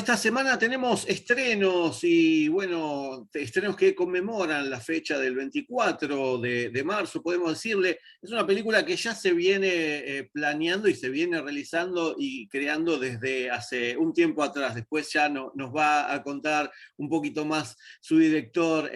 esta semana tenemos estrenos y bueno, estrenos que conmemoran la fecha del 24 de marzo, podemos decirle. Es una película que ya se viene planeando y se viene realizando y creando desde hace un tiempo atrás. Después ya nos va a contar un poquito más su director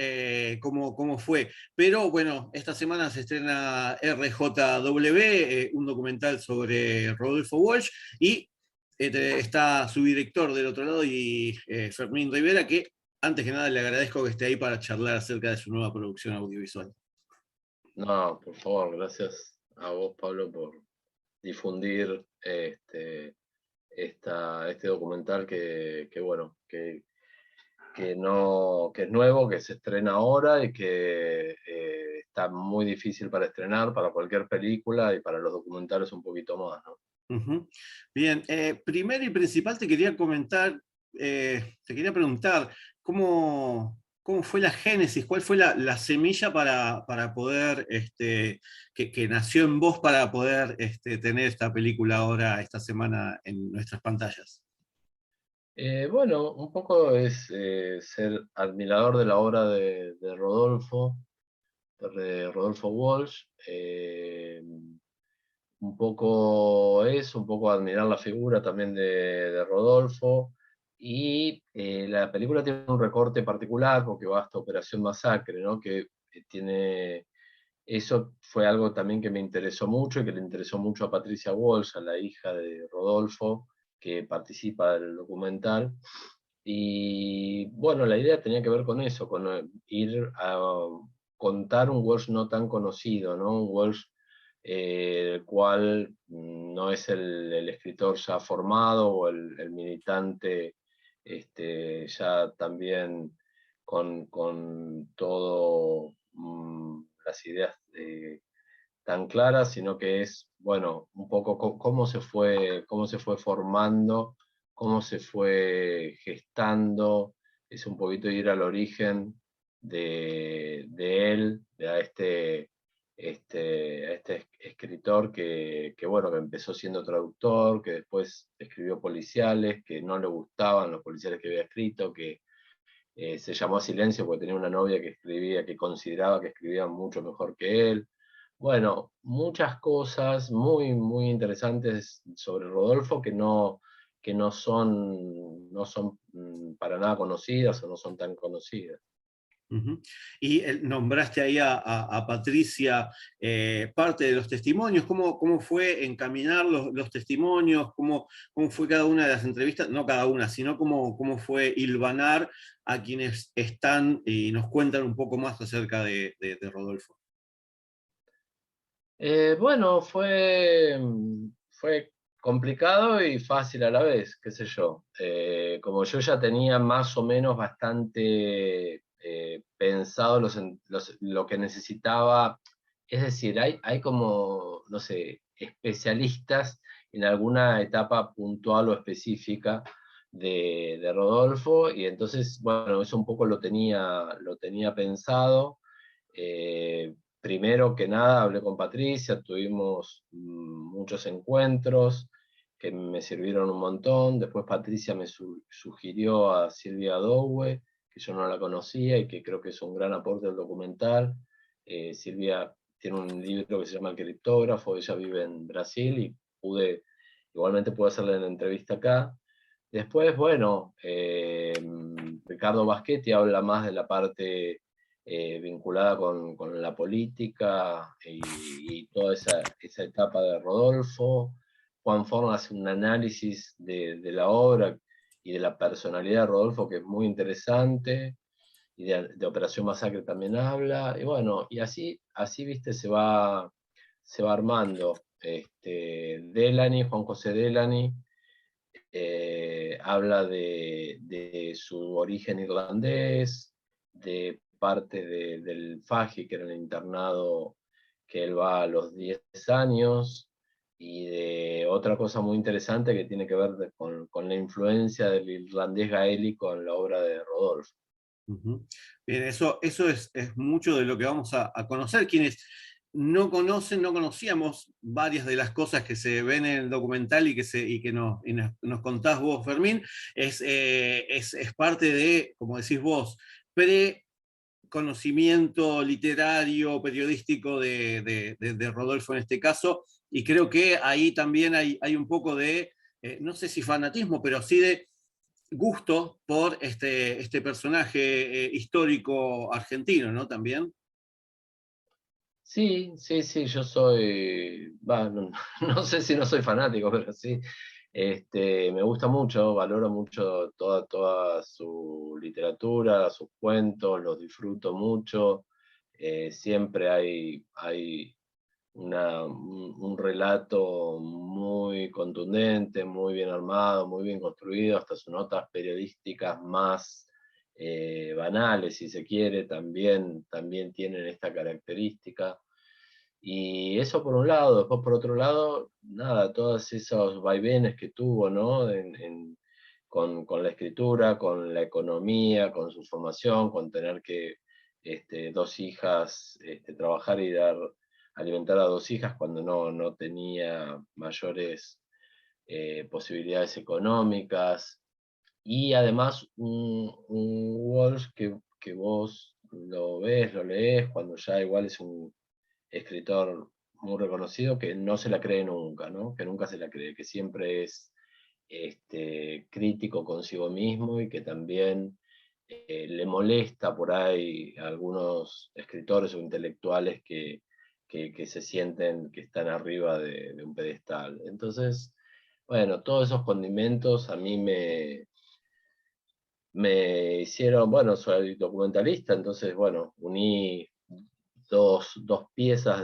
cómo fue. Pero bueno, esta semana se estrena RJW, un documental sobre Rodolfo Walsh, y está su director del otro lado y Fermín Rivera, que antes que nada le agradezco que esté ahí para charlar acerca de su nueva producción audiovisual. No, por favor, gracias a vos, Pablo, por difundir este documental bueno, que es nuevo, que se estrena ahora y que está muy difícil para estrenar, para cualquier película y para los documentales un poquito más, ¿no? Bien, primero y principal te quería comentar, te quería preguntar, ¿cómo fue la génesis? ¿Cuál fue la semilla para poder, que nació en vos para poder tener esta película ahora, esta semana, en nuestras pantallas? Bueno, un poco es ser admirador de la obra de Rodolfo Walsh. Un poco admirar la figura también de Rodolfo. Y la película tiene un recorte particular porque va hasta Operación Masacre, ¿no? Eso fue algo también que me interesó mucho y que le interesó mucho a Patricia Walsh, a la hija de Rodolfo, que participa del documental. Y bueno, la idea tenía que ver con eso, con ir a contar un Walsh no tan conocido, ¿no? Un Walsh el cual no es el escritor ya formado o el militante ya también con todo las ideas tan claras, sino que es, bueno, un poco cómo se fue formando, cómo se fue gestando, es un poquito ir al origen de él, a este escritor bueno, que empezó siendo traductor, que después escribió policiales, que no le gustaban los policiales que había escrito, que se llamó a silencio porque tenía una novia que escribía, que consideraba que escribía mucho mejor que él. Bueno, muchas cosas muy, muy interesantes sobre Rodolfo que no son para nada conocidas o no son tan conocidas. Y nombraste ahí a Patricia, parte de los testimonios. ¿Cómo fue encaminar los testimonios? ¿Cómo fue cada una de las entrevistas? No cada una, sino cómo fue hilvanar a quienes están y nos cuentan un poco más acerca de Rodolfo. Bueno, fue complicado y fácil a la vez, qué sé yo. Como yo ya tenía más o menos bastante pensado lo que necesitaba, es decir, hay como, no sé, especialistas en alguna etapa puntual o específica de Rodolfo, y entonces, bueno, eso un poco lo tenía pensado. Primero que nada hablé con Patricia, tuvimos muchos encuentros que me sirvieron un montón. Después Patricia me sugirió a Silvia Dowe, que yo no la conocía y que creo que es un gran aporte al documental. Silvia tiene un libro que se llama El Criptógrafo, ella vive en Brasil y igualmente pude hacerle una entrevista acá. Después, bueno, Ricardo Baschetti habla más de la parte vinculada con la política y toda esa etapa de Rodolfo. Juan Forn hace un análisis de la obra y de la personalidad de Rodolfo que es muy interesante, y de Operación Masacre también habla, y bueno, y así viste, se va armando. Juan José Delany, habla de su origen irlandés, de parte del FAGI, que era el internado que él va a los 10 años, y de otra cosa muy interesante que tiene que ver con la influencia del irlandés gaélico en la obra de Rodolfo. Bien, eso es mucho de lo que vamos a conocer. Quienes no conocen, no conocíamos varias de las cosas que se ven en el documental y que nos contás vos, Fermín, es parte de, como decís vos, conocimiento literario, periodístico de Rodolfo en este caso, y creo que ahí también hay un poco de, no sé si fanatismo, pero sí de gusto por este personaje histórico argentino, ¿no? También. Sí, sí, sí, yo soy, no, no sé si no soy fanático, pero sí, me gusta mucho, valoro mucho toda su literatura, sus cuentos, los disfruto mucho. Siempre hay un relato muy contundente, muy bien armado, muy bien construido, hasta sus notas periodísticas más banales, si se quiere, también tienen esta característica. Y eso por un lado, después por otro lado, nada, todos esos vaivenes que tuvo, ¿no? Con la escritura, con la economía, con su formación, con tener que dos hijas, trabajar y alimentar a dos hijas cuando no tenía mayores posibilidades económicas. Y además un Walsh que vos lo ves, lo lees, cuando ya igual es un escritor muy reconocido, que no se la cree nunca, ¿no? Que nunca se la cree, que siempre es crítico consigo mismo y que también le molesta por ahí a algunos escritores o intelectuales que se sienten que están arriba de un pedestal. Entonces, bueno, todos esos condimentos a mí me hicieron, bueno, soy documentalista, entonces, bueno, uní dos piezas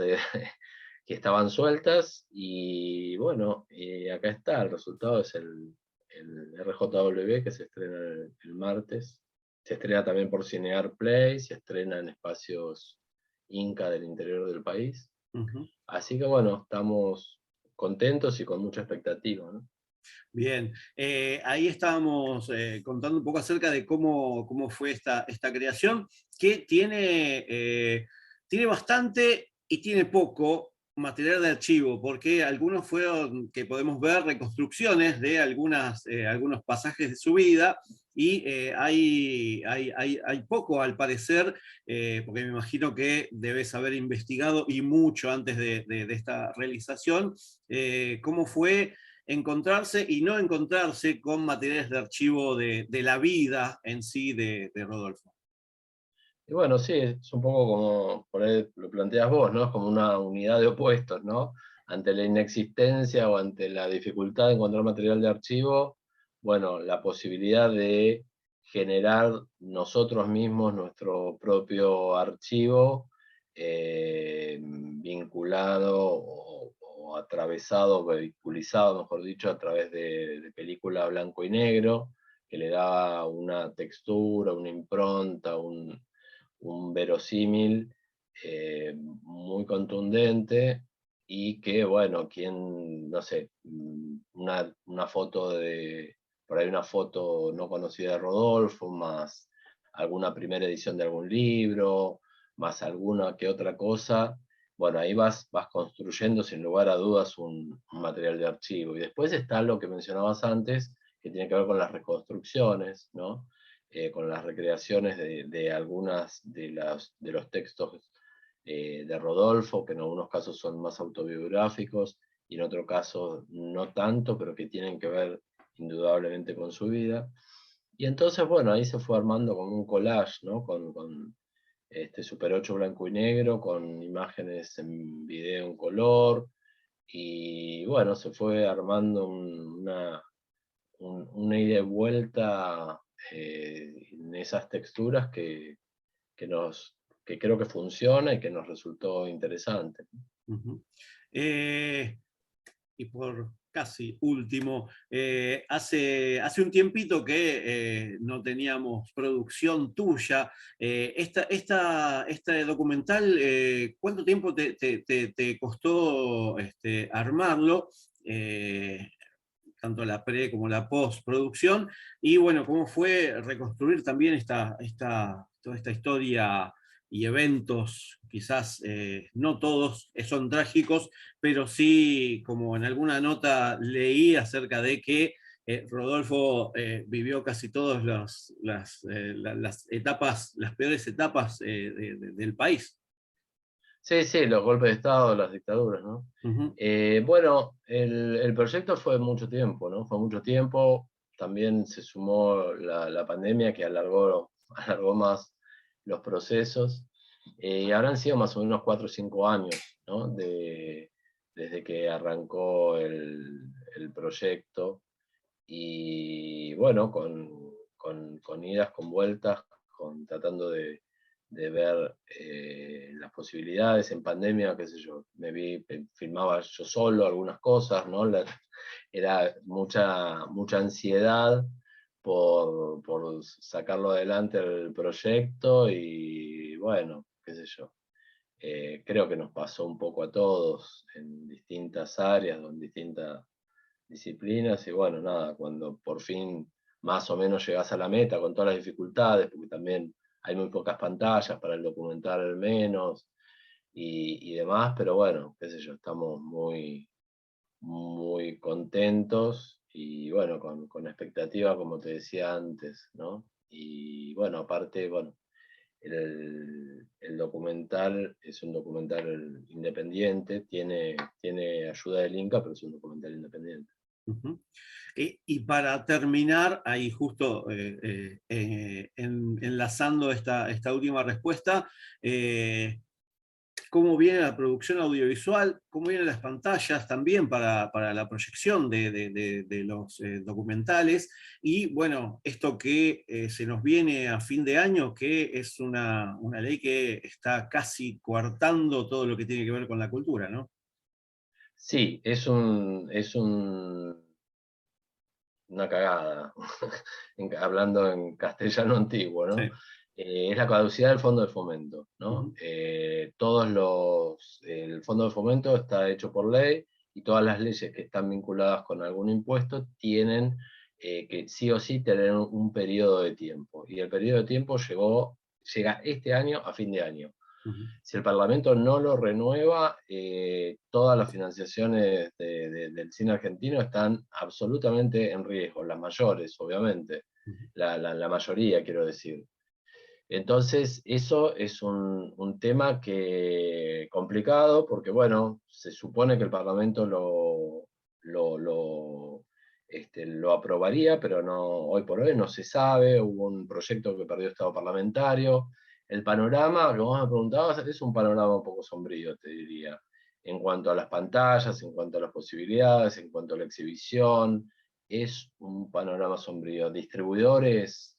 que estaban sueltas y bueno, acá está, el resultado es el RJW que se estrena el martes. Se estrena también por Cinear Play, se estrena en espacios Inca del interior del país. Ujú. Así que bueno, estamos contentos y con mucha expectativa, ¿no? Bien, ahí estábamos contando un poco acerca de cómo fue esta creación, que tiene bastante y tiene poco material de archivo, porque algunos fueron, que podemos ver, reconstrucciones de algunos pasajes de su vida, y hay poco al parecer, porque me imagino que debes haber investigado y mucho antes de esta realización, cómo fue encontrarse y no encontrarse con materiales de archivo de la vida en sí de Rodolfo. Y bueno, sí, es un poco como, por ahí lo planteas vos, ¿no? Es como una unidad de opuestos, ¿no? Ante la inexistencia o ante la dificultad de encontrar material de archivo, bueno, la posibilidad de generar nosotros mismos nuestro propio archivo vinculado o atravesado, vehiculizado, mejor dicho, a través de película blanco y negro, que le da una textura, una impronta, un verosímil muy contundente y que, bueno, quien, no sé, una foto por ahí una foto no conocida de Rodolfo, más alguna primera edición de algún libro, más alguna que otra cosa, bueno, ahí vas construyendo sin lugar a dudas un material de archivo. Y después está lo que mencionabas antes, que tiene que ver con las reconstrucciones, ¿no? Con las recreaciones de algunas de los textos de Rodolfo, que en algunos casos son más autobiográficos y en otros casos no tanto, pero que tienen que ver indudablemente con su vida. Y entonces, bueno, ahí se fue armando como un collage, ¿no? Con Super 8 blanco y negro, con imágenes en video en color, y bueno, se fue armando una ida y vuelta en esas texturas que, nos, que creo que funciona y que nos resultó interesante. Uh-huh. Y por casi último, hace un tiempito que no teníamos producción tuya. Este documental, ¿cuánto tiempo te costó armarlo? Tanto la pre como la postproducción, y bueno, cómo fue reconstruir también toda esta historia y eventos, quizás no todos son trágicos, pero sí, como en alguna nota leí acerca de que Rodolfo vivió casi todas las etapas, las peores etapas del país. Sí, sí, los golpes de Estado, las dictaduras, ¿no? Ujú. Bueno, el proyecto fue mucho tiempo, ¿no? Fue mucho tiempo. También se sumó la pandemia que alargó más los procesos. Y habrán sido más o menos 4 o 5 años, ¿no? Desde que arrancó el proyecto. Y bueno, con idas, con vueltas, tratando de ver las posibilidades en pandemia, qué sé yo, filmaba yo solo algunas cosas, ¿no? Era mucha ansiedad por sacarlo adelante el proyecto y bueno, qué sé yo. Creo que nos pasó un poco a todos en distintas áreas, en distintas disciplinas y bueno, nada, cuando por fin más o menos llegas a la meta con todas las dificultades, porque también hay muy pocas pantallas para el documental al menos y demás, pero bueno, qué sé yo, estamos muy contentos y bueno, con expectativa, como te decía antes, ¿no? Y bueno, aparte, bueno, el documental es un documental independiente, tiene ayuda del Inca, pero es un documental independiente. Ujú. Y para terminar, ahí justo enlazando esta última respuesta, ¿cómo viene la producción audiovisual? ¿Cómo vienen las pantallas también para la proyección de los documentales? Y bueno, esto que se nos viene a fin de año, que es una ley que está casi coartando todo lo que tiene que ver con la cultura, ¿no? Sí, una cagada, hablando en castellano antiguo, ¿no? Sí. Es la caducidad del Fondo de Fomento, ¿no? Ujú. El Fondo de Fomento está hecho por ley y todas las leyes que están vinculadas con algún impuesto tienen que sí o sí tener un periodo de tiempo. Y el periodo de tiempo llega este año a fin de año. Ujú. Si el Parlamento no lo renueva, todas las financiaciones del cine argentino están absolutamente en riesgo, las mayores, obviamente, Ujú. la mayoría, quiero decir. Entonces, eso es un tema complicado, porque bueno, se supone que el Parlamento lo, lo, lo aprobaría, pero no, hoy por hoy no se sabe, hubo un proyecto que perdió estado parlamentario. El panorama que vos me preguntabas es un panorama un poco sombrío, te diría, en cuanto a las pantallas, en cuanto a las posibilidades, en cuanto a la exhibición, es un panorama sombrío. Distribuidores,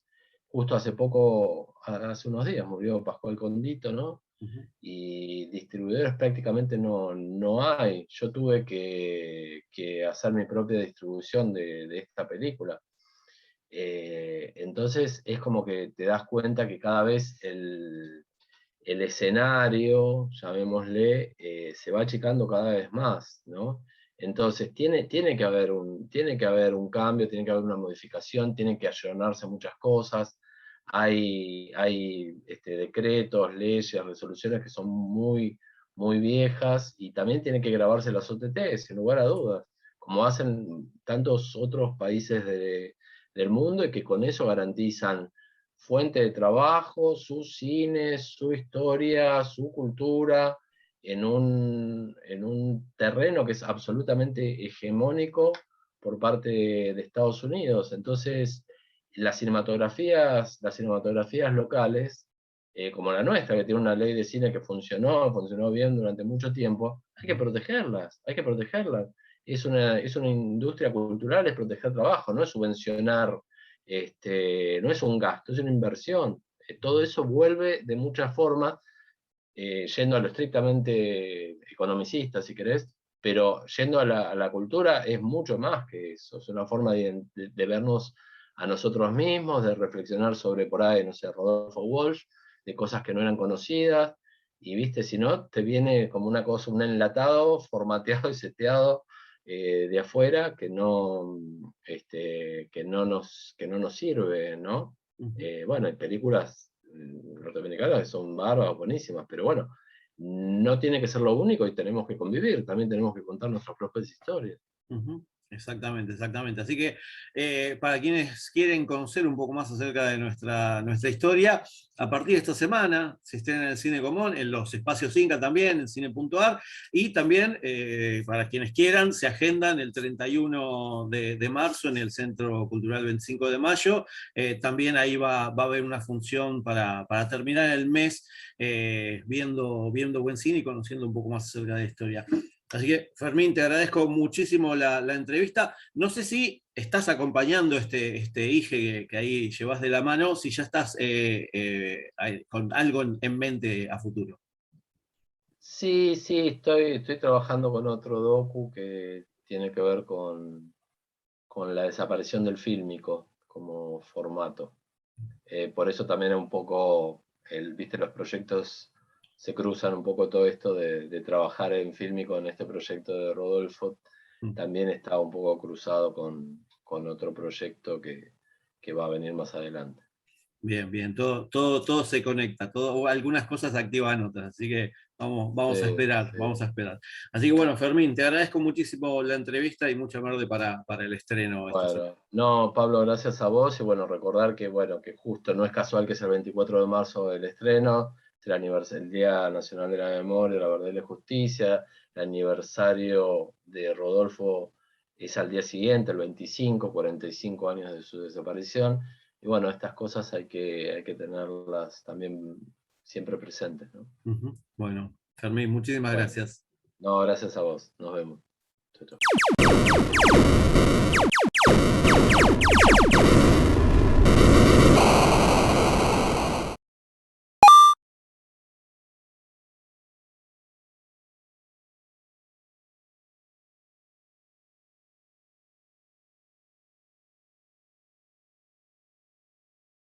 justo hace unos días murió Pascual Condito, ¿no? Ujú. Y distribuidores prácticamente no hay. Yo tuve que hacer mi propia distribución de esta película. Entonces es como que te das cuenta que cada vez el escenario, llamémosle, se va achicando cada vez más, ¿no? Entonces tiene que haber un cambio, tiene que haber una modificación, tienen que ayornarse muchas cosas. Hay decretos, leyes, resoluciones que son muy viejas y también tienen que grabarse las OTT, sin lugar a dudas, como hacen tantos otros países del mundo y que con eso garantizan fuente de trabajo, sus cines, su historia, su cultura, en un terreno que es absolutamente hegemónico por parte de Estados Unidos. Entonces, las cinematografías locales, como la nuestra, que tiene una ley de cine que funcionó bien durante mucho tiempo, hay que protegerlas, hay que protegerlas. Es una industria cultural, es proteger trabajo, no es subvencionar, no es un gasto, es una inversión. Todo eso vuelve de muchas formas, yendo a lo estrictamente economicista, si querés, pero yendo a la cultura es mucho más que eso, es una forma de vernos a nosotros mismos, de reflexionar sobre por ahí, no sé, Rodolfo Walsh, de cosas que no eran conocidas, y viste, si no, te viene como una cosa, un enlatado, formateado y seteado de afuera que no nos sirve, ¿no? Ujú. Bueno, hay películas norteamericanas que son bárbaras, buenísimas, pero bueno, no tiene que ser lo único y tenemos que convivir, también tenemos que contar nuestras propias historias. Ujú. Exactamente, exactamente. Así que para quienes quieren conocer un poco más acerca de nuestra historia, a partir de esta semana se estrena en el Cine Común, en los espacios Inca también, en Cine.ar, y también para quienes quieran, se agendan el 31 de marzo en el Centro Cultural 25 de Mayo. También ahí va a haber una función para terminar el mes viendo buen cine y conociendo un poco más acerca de la historia. Así que, Fermín, te agradezco muchísimo la entrevista. No sé si estás acompañando este IGE que ahí llevas de la mano, si ya estás con algo en mente a futuro. Sí, estoy trabajando con otro docu que tiene que ver con la desaparición del fílmico como formato. Por eso también un poco, viste, los proyectos se cruzan un poco todo esto de trabajar en fílmico en este proyecto de Rodolfo. También está un poco cruzado con otro proyecto que va a venir más adelante. Bien, todo se conecta, algunas cosas activan otras, así que vamos a esperar, Sí. vamos a esperar. Así que bueno, Fermín, te agradezco muchísimo la entrevista y mucha suerte para el estreno esta semana. Bueno, no, Pablo, gracias a vos y bueno, recordar que justo no es casual que es el 24 de marzo el estreno, es el Día Nacional de la Memoria, la Verdad y la Justicia, el aniversario de Rodolfo es al día siguiente, el 25, 45 años de su desaparición, y bueno, estas cosas hay que tenerlas también siempre presentes, ¿no? Bueno, Fermín, muchísimas gracias. No, gracias a vos, nos vemos. Chau, chau.